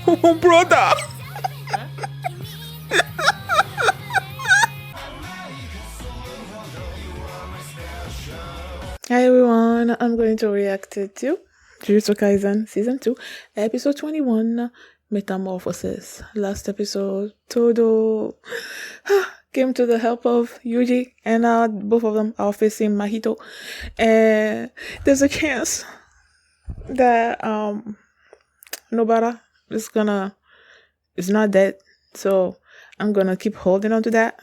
Oh, brother. Hi everyone, I'm going to react to Jujutsu Kaisen Season 2, Episode 21, Metamorphosis. Last episode, Todo came to the help of Yuji, and both of them are facing Mahito. And there's a chance that Nobara is not dead. So I'm gonna keep holding on to that,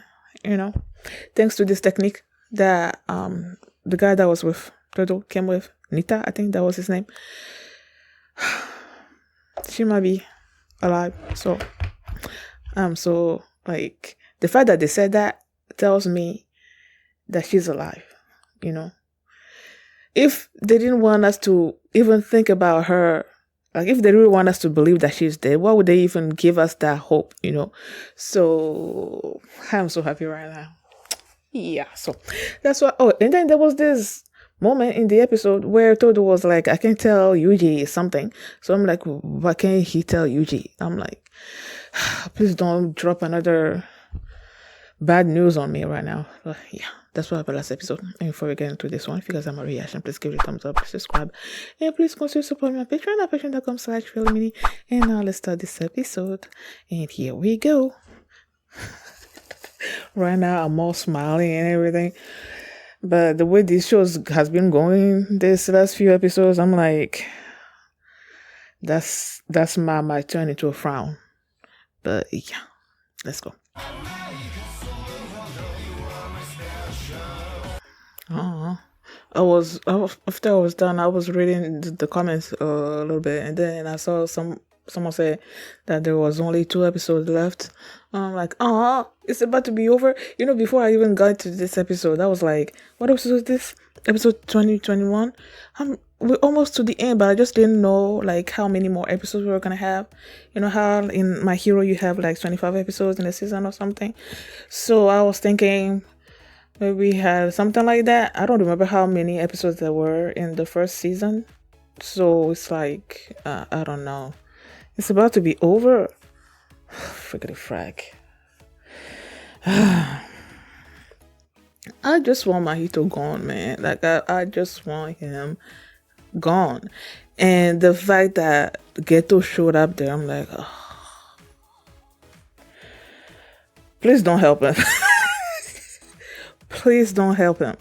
thanks to this technique that the guy that was with Toto came with, Nita, I think that was his name. She might be alive. So like the fact that they said that tells me that she's alive, If they didn't want us to even think about her, like if they really want us to believe that she's dead, why would they even give us that hope, So I'm so happy right now. Yeah, so that's what. Oh, and then there was this moment in the episode where Todo was like, I can tell Yuji something. So I'm like, why can't he tell Yuji? I'm like, please don't drop another bad news on me right now. But yeah, that's what happened last episode. And before we get into this one, if you guys have my reaction, please give it a thumbs up, subscribe, and please consider supporting my Patreon at patreon.com/realmini. And now let's start this episode. And here we go. Right now I'm all smiling and everything, but the way these shows has been going this last few episodes, I'm like, that's my turn into a frown. But yeah, let's go. After I was done, I was reading the comments a little bit, and then I saw someone say that there was only 2 episodes left. I'm like, it's about to be over. Before I even got to this episode, I was like, what episode is this? Episode 2021. We're almost to the end, but I just didn't know like how many more episodes we were gonna have. How in My Hero you have like 25 episodes in a season or something. So I was thinking maybe we had something like that. I don't remember how many episodes there were in the first season. So it's like, I don't know. It's about to be over. Friggity frack. I just want Mahito gone, man. Like, I just want him gone. And the fact that Geto showed up there, I'm like, please don't help him. Please don't help him.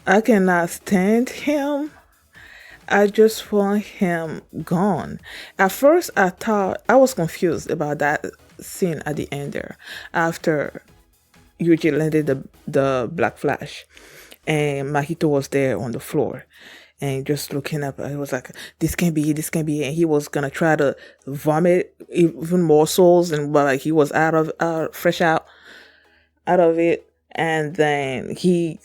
I cannot stand him. I just want him gone. At first, I thought I was confused about that scene at the end there, after Yuji landed the Black Flash, and Mahito was there on the floor, and just looking up. I was like, this can't be, and he was gonna try to vomit even more souls, but like he was fresh out of it, and then he,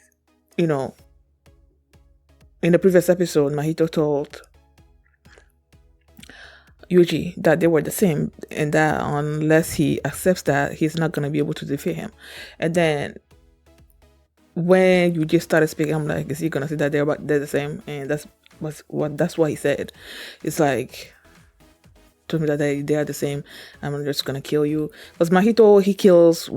in the previous episode, Mahito told Yuji that they were the same, and that unless he accepts that, he's not going to be able to defeat him. And then when Yuji started speaking, I'm like, is he going to say that they're the same? And that's what he said. It's like, told me that they are the same. I'm just going to kill you. Because Mahito, he kills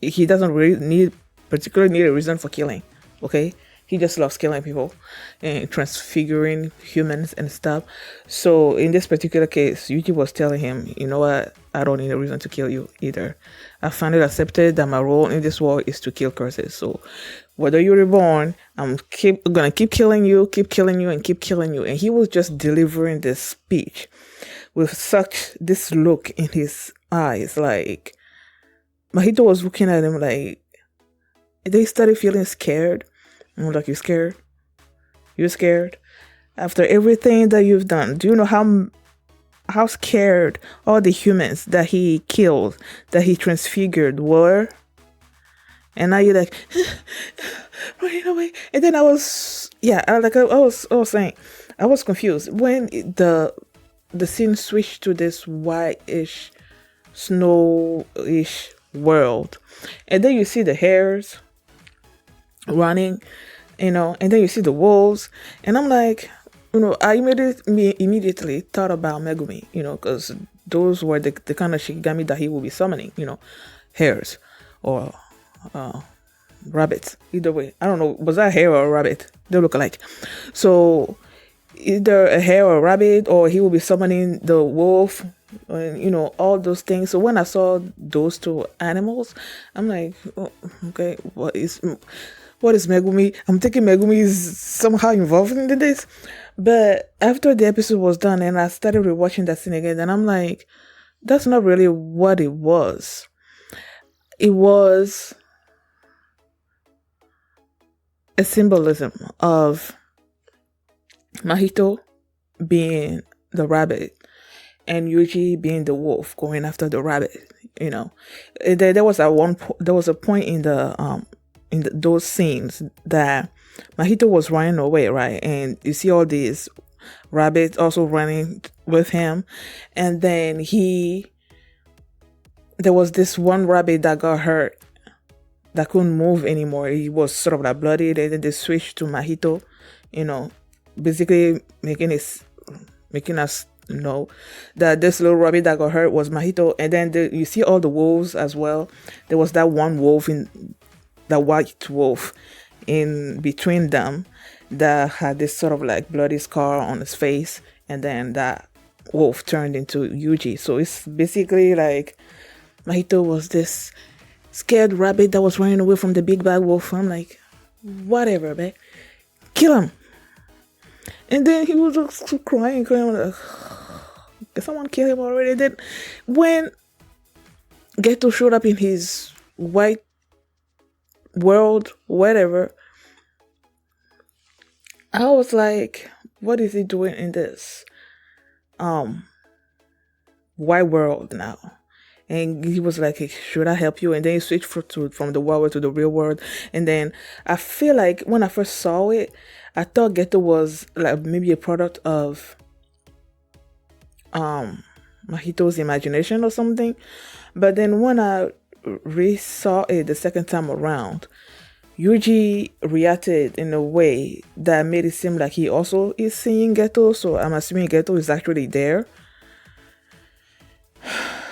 he doesn't really particularly need a reason for killing. Okay? He just loves killing people and transfiguring humans and stuff. So in this particular case, Yuji was telling him, you know what? I don't need a reason to kill you either. I finally accepted that my role in this world is to kill curses. So whether you're reborn, I'm gonna keep killing you, and keep killing you. And he was just delivering this speech with this look in his eyes. Like, Mahito was looking at him like, they started feeling scared. I'm like, you scared? You're scared? After everything that you've done, do you know how scared all the humans that he killed, that he transfigured were? And now you're like, running away. And then I was saying, I was confused when the scene switched to this whitish, snowish world, and then you see the hares running, And then you see the wolves, and I'm like, I immediately thought about Megumi, because those were the kind of Shikigami that he will be summoning, hares or uh, rabbits. Either way, I don't know, was that a hare or a rabbit? They look alike. So either a hare or a rabbit, or he will be summoning the wolf, and all those things. So when I saw those two animals, I'm like, oh, okay, what is Megumi? I'm thinking Megumi is somehow involved in this. But after the episode was done and I started rewatching that scene again, and I'm like, that's not really what it was. It was a symbolism of Mahito being the rabbit and Yuji being the wolf going after the rabbit. There was there was a point in those scenes that Mahito was running away, right? And you see all these rabbits also running with him, and then there was this one rabbit that got hurt, that couldn't move anymore. He was sort of like bloodied, and then they switched to Mahito, basically making us know that this little rabbit that got hurt was Mahito. And then you see all the wolves as well. There was that one wolf, that white wolf in between them, that had this sort of like bloody scar on his face, and then that wolf turned into Yuji. So it's basically like Mahito was this scared rabbit that was running away from the big bad wolf. I'm like, whatever, man, kill him. And then he was just crying. Like, can someone kill him already? Then when Geto showed up in his white world, whatever, I was like, what is he doing in this white world now? And he was like, hey, should I help you? And then he switched from the wild world to the real world. And then I feel like when I first saw it, I thought Geto was like maybe a product of Mahito's imagination or something. But then when I re-saw it the second time around, Yuji reacted in a way that made it seem like he also is seeing Geto. So I'm assuming Geto is actually there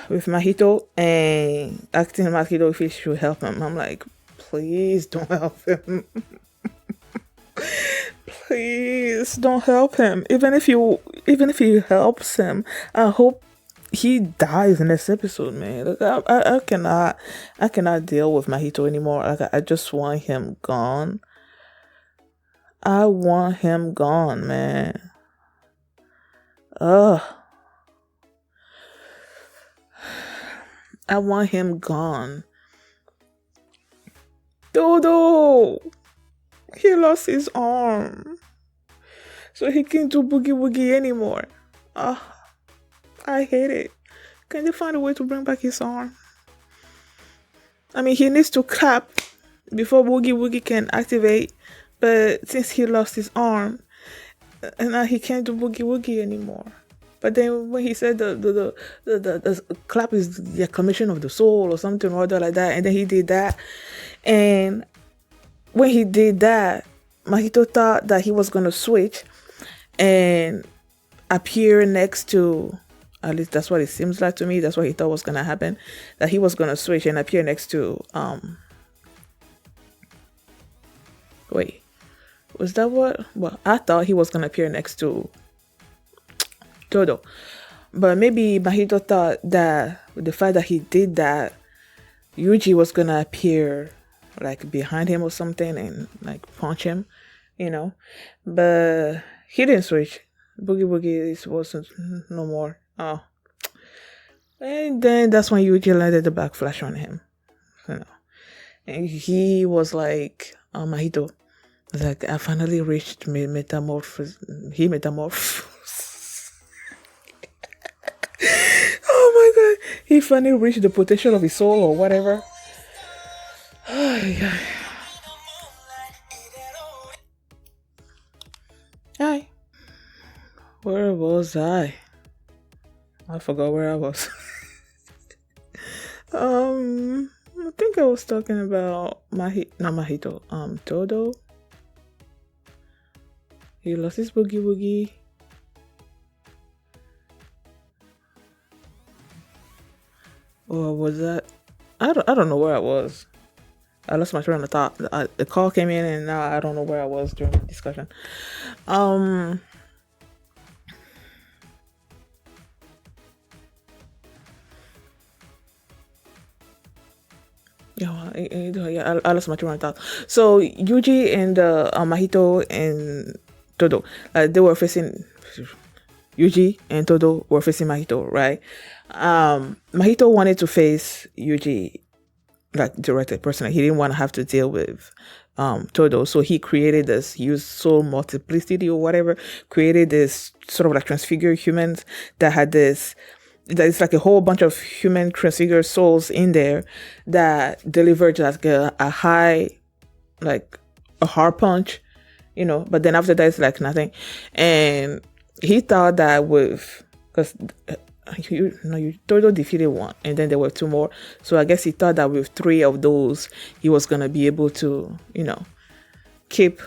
with Mahito and asking Mahito if he should help him. I'm like, please don't help him. Please don't help him. Even if he helps him, I hope he dies in this episode, man. Like, I cannot deal with Mahito anymore. Like, I just want him gone. I want him gone, man. Ugh. I want him gone. Dodo! He lost his arm. So he can't do boogie woogie anymore. I hate it. Can they find a way to bring back his arm? I mean, he needs to clap before boogie woogie can activate. But since he lost his arm, and now he can't do boogie woogie anymore. But then when he said the clap is the acclamation of the soul or something or other like that, and then he did that, and when he did that, Mahito thought that he was gonna switch and appear next to, at least that's what it seems like to me, that's what he thought was gonna happen, that he was gonna switch and appear next to wait, was that what? Well, I thought he was gonna appear next to Todo. But maybe Mahito thought that with the fact that he did that, Yuji was gonna appear like behind him or something and like punch him, But he didn't switch. Boogie Boogie wasn't no more. Oh. And then that's when Yuji landed the backflash on him. And he was like, Mahito, like, I finally reached metamorphosis. He metamorphosed. Oh my god. He finally reached the potential of his soul or whatever. Hi. Where was I? I forgot where I was. I think I was talking about not Mahito, Todo. He lost his boogie woogie. Or was that? I don't know where I was. I lost my train of thought. The call came in, and now I don't know where I was during the discussion. Yeah, I lost my train of thought. So Yuji and Mahito and Todo, they were facing. Yuji and Todo were facing Mahito, right? Mahito wanted to face Yuji like directly, personally. He didn't want to have to deal with Todo, so he created this. He used soul multiplicity or whatever. Created this sort of like transfigured humans that had this. That it's like a whole bunch of human transfigured souls in there that delivered like a high, like a hard punch, But then after that, it's like nothing, and he thought that because Todo defeated one, and then there were two more. So I guess he thought that with three of those, he was gonna be able to, keep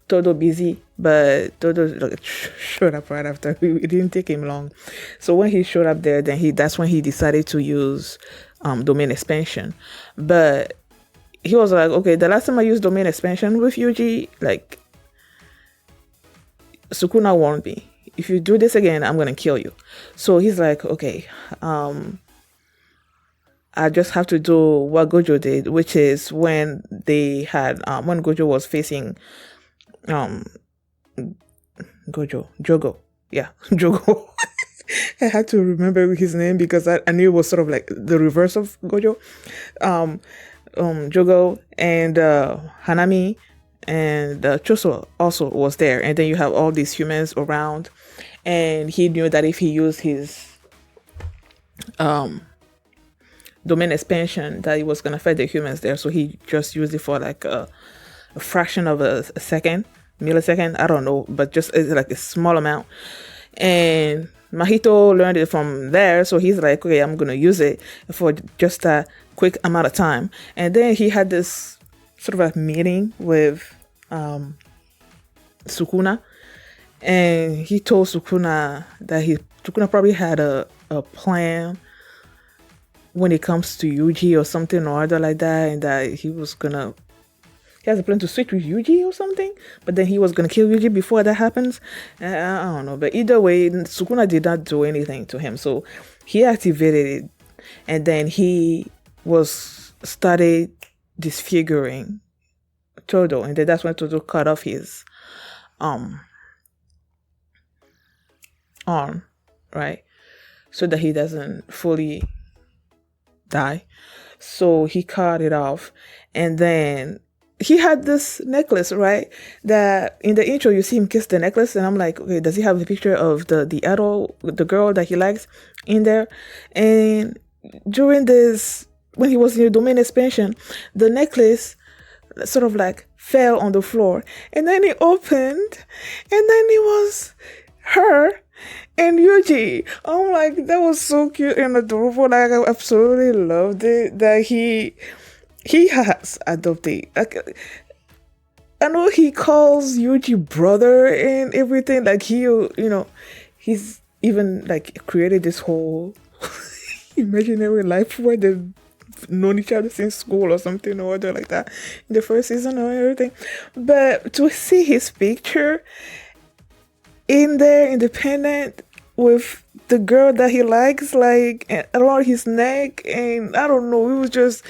Todo busy. But Todo like, showed up right after. It didn't take him long. So when he showed up there, then that's when he decided to use domain expansion. But he was like, okay, the last time I used domain expansion with Yuji, like Sukuna warned me, if you do this again, I'm gonna kill you. So he's like, okay, I just have to do what Gojo did, which is when they had when Gojo was facing Jogo. Yeah, Jogo. I had to remember his name because I knew it was sort of like the reverse of Gojo. Jogo and Hanami and Choso also was there, and then you have all these humans around, and he knew that if he used his domain expansion, that it was gonna affect the humans there, so he just used it for like a fraction of a millisecond, I don't know, but just it's like a small amount. And Mahito learned it from there, so he's like, okay, I'm gonna use it for just a quick amount of time. And then he had this sort of a meeting with Sukuna, and he told Sukuna that Sukuna probably had a plan when it comes to Yuji or something or other like that, and that he has a plan to switch with Yuji or something, but then he was gonna kill Yuji before that happens. I don't know, but either way, Sukuna did not do anything to him, so he activated it, and then he started disfiguring Todo, and then that's when Todo cut off his arm, right, so that he doesn't fully die. So he cut it off, and then he had this necklace, right? That in the intro you see him kiss the necklace, and I'm like, okay, does he have the picture of the girl that he likes in there? And during this, when he was in the domain expansion, the necklace sort of like fell on the floor, and then it opened, and then it was her and Yuji. I'm like, that was so cute and adorable. Like, I absolutely loved it that he has adopted. Like, I know he calls Yuji brother and everything. Like, he's even like created this whole imaginary life where they've known each other since school or something or other like that in the first season or everything. But to see his picture in there, independent, with the girl that he likes, like around his neck, and I don't know, it was just,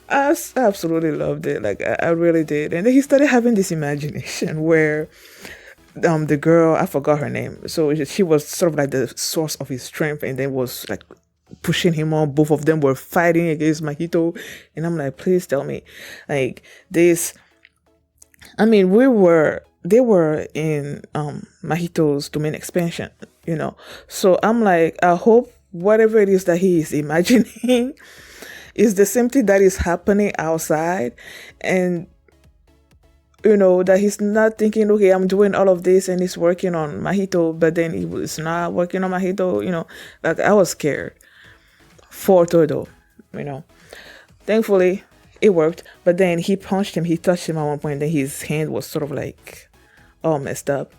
I absolutely loved it. Like, I really did. And then he started having this imagination where the girl, I forgot her name, so she was sort of like the source of his strength, and then was like pushing him on. Both of them were fighting against Mahito, and I'm like, please tell me, like, this, I mean, they were in Mahito's domain expansion, so I'm like, I hope whatever it is that he is imagining is the same thing that is happening outside, and that he's not thinking, okay, I'm doing all of this and he's working on Mahito, but then he was not working on Mahito. Like, I was scared for Todo. Thankfully it worked, but then he touched him at one point, and then his hand was sort of like all messed up,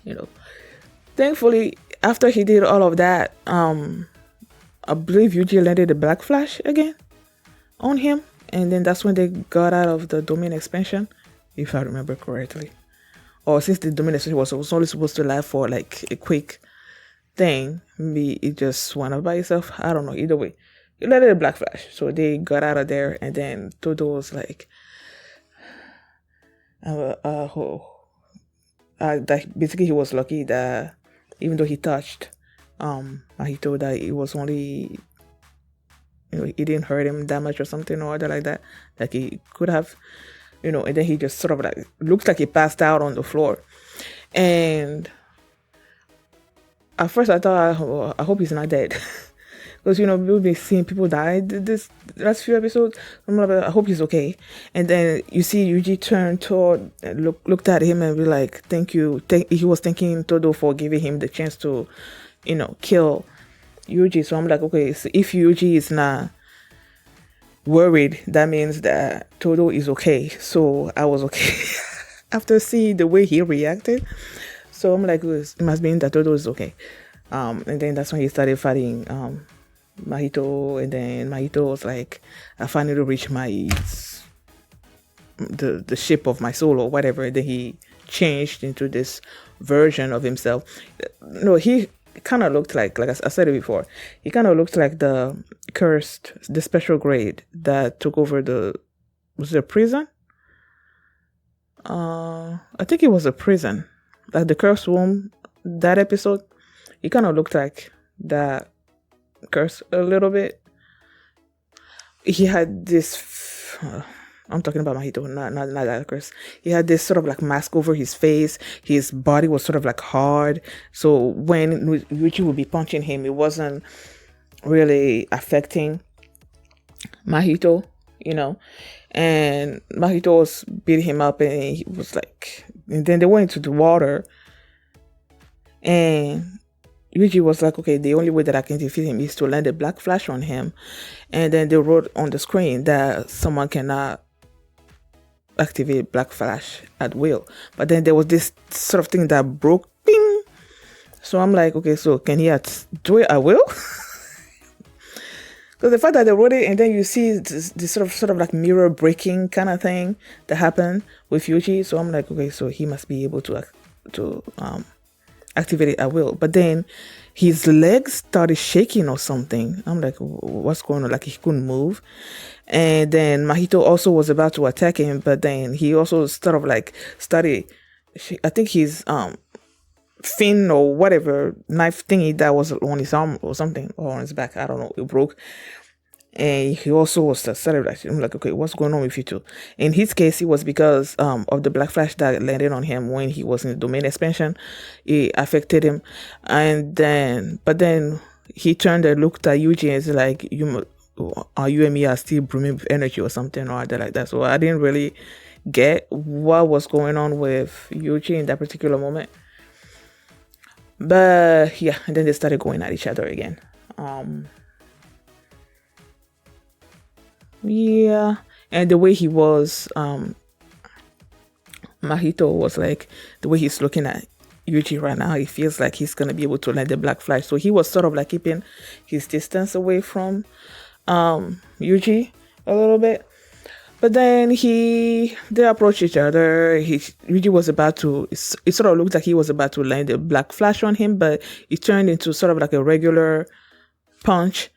you know. Thankfully, after he did all of that, I believe Yuji landed the Black Flash again on him, and then that's when they got out of the domain expansion, if I remember correctly. Or since the domain expansion was only supposed to last for like a quick thing, maybe it just went up by itself. I don't know. Either way, it landed a Black Flash, so they got out of there, and then Todo was like, that basically he was lucky that even though he touched Mahito, that it was only, it didn't hurt him that much or something or other like that, like he could have, and then he just sort of like looked like he passed out on the floor. And at first I thought, I hope he's not dead. Because, we've been seeing people die this last few episodes. I'm like, I hope he's okay. And then you see Yuji turn toward, looked at him and be like, thank you. He was thanking Todo for giving him the chance to, kill Yuji. So I'm like, okay, so if Yuji is not worried, that means that Todo is okay. So I was okay after seeing the way he reacted. So I'm like, it must mean that Todo is okay. And then that's when he started fighting Mahito, and then Mahito was like, I finally reached the ship of my soul or whatever. And then he changed into this version of himself. No, he kind of looked like I said it before, he kind of looked like the special grade that took over was it a prison? I think it was a prison, like the cursed womb, that episode. He kind of looked like that curse a little bit. He had this I'm talking about Mahito, not that curse. He had this sort of like mask over his face. His body was sort of like hard, so when Yuji would be punching him, it wasn't really affecting Mahito, and Mahito was beating him up, and he was like, and then they went into the water, and Yuji was like, okay, the only way that I can defeat him is to land a Black Flash on him. And then they wrote on the screen that someone cannot activate Black Flash at will. But then there was this sort of thing that broke, ping. So I'm like, okay, so can he do it at will? Because the fact that they wrote it, and then you see this sort of like mirror breaking kind of thing that happened with Yuji. So I'm like, okay, so he must be able to activate it at will. But then his legs started shaking or something. I'm like, what's going on? Like he couldn't move. And then Mahito also was about to attack him, but then he also sort of like started, I think his fin or whatever knife thingy that was on his arm or something, or on his back, I don't know, it broke. And he also was started like, I'm like, okay, what's going on with you two? In his case, it was because of the Black Flash that landed on him when he was in the domain expansion. It affected him, but then he turned and looked at Yuji and is like, you and me are still brimming with energy or something or other like that. So I didn't really get what was going on with Yuji in that particular moment. But yeah, and then they started going at each other again. Yeah, and the way he was, Mahito was like, the way he's looking at Yuji right now, he feels like he's gonna be able to land the Black Flash. So he was sort of like keeping his distance away from Yuji a little bit. But then they approached each other. Yuji was about to, it sort of looked like he was about to land the Black Flash on him, but it turned into sort of like a regular punch.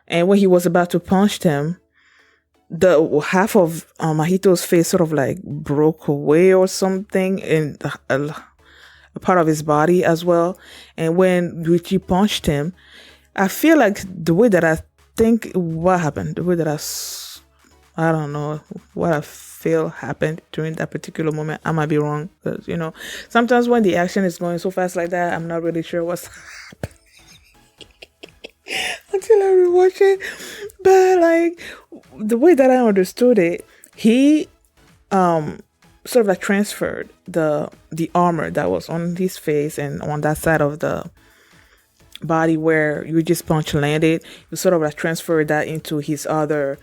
And when he was about to punch him, the half of Mahito's face sort of like broke away or something, and a part of his body as well. And when Yuji punched him, I feel like the way that I think what happened, the way that I don't know what I feel happened during that particular moment. I might be wrong, because sometimes when the action is going so fast like that, I'm not really sure what's happening until I rewatch it. But like the way that I understood it, he sort of like transferred the armor that was on his face and on that side of the body where Yuji's punch landed. He sort of like transferred that into his other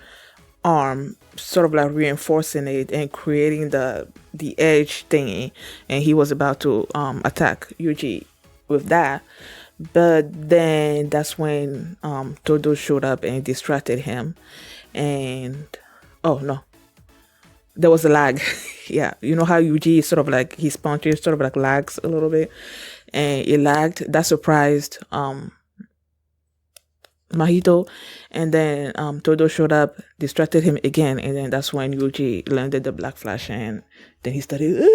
arm, sort of like reinforcing it and creating the the edge thingy, and he was about to attack Yuji with that. But then that's when Todo showed up and distracted him. And oh no, there was a lag. Yeah, you know how Yuji is sort of like his punches sort of like lags a little bit, and it lagged. That surprised Mahito, and then Todo showed up, distracted him again, and then that's when Yuji landed the Black Flash, and then he started.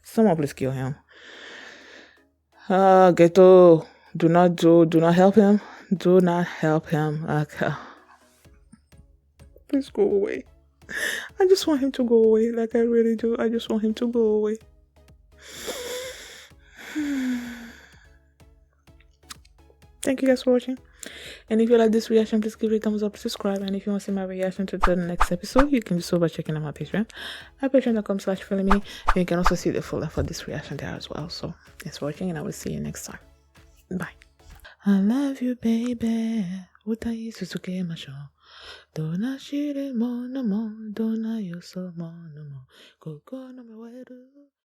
Someone please kill him. Geto, do not help him. Do not help him. Okay. Please go away. I just want him to go away. Like I really do. I just want him to go away. Thank you guys for watching. And if you like this reaction, please give it a thumbs up, subscribe. And if you want to see my reaction to the next episode, you can do so by checking out my Patreon at patreon.com/filming. And you can also see the folder for this reaction there as well. So thanks for watching, and I will see you next time. Bye. I love you, baby. Utai Suzuki Masho. Dona shire mo no mo. Dona yoso mo no mo. Koko no me weru.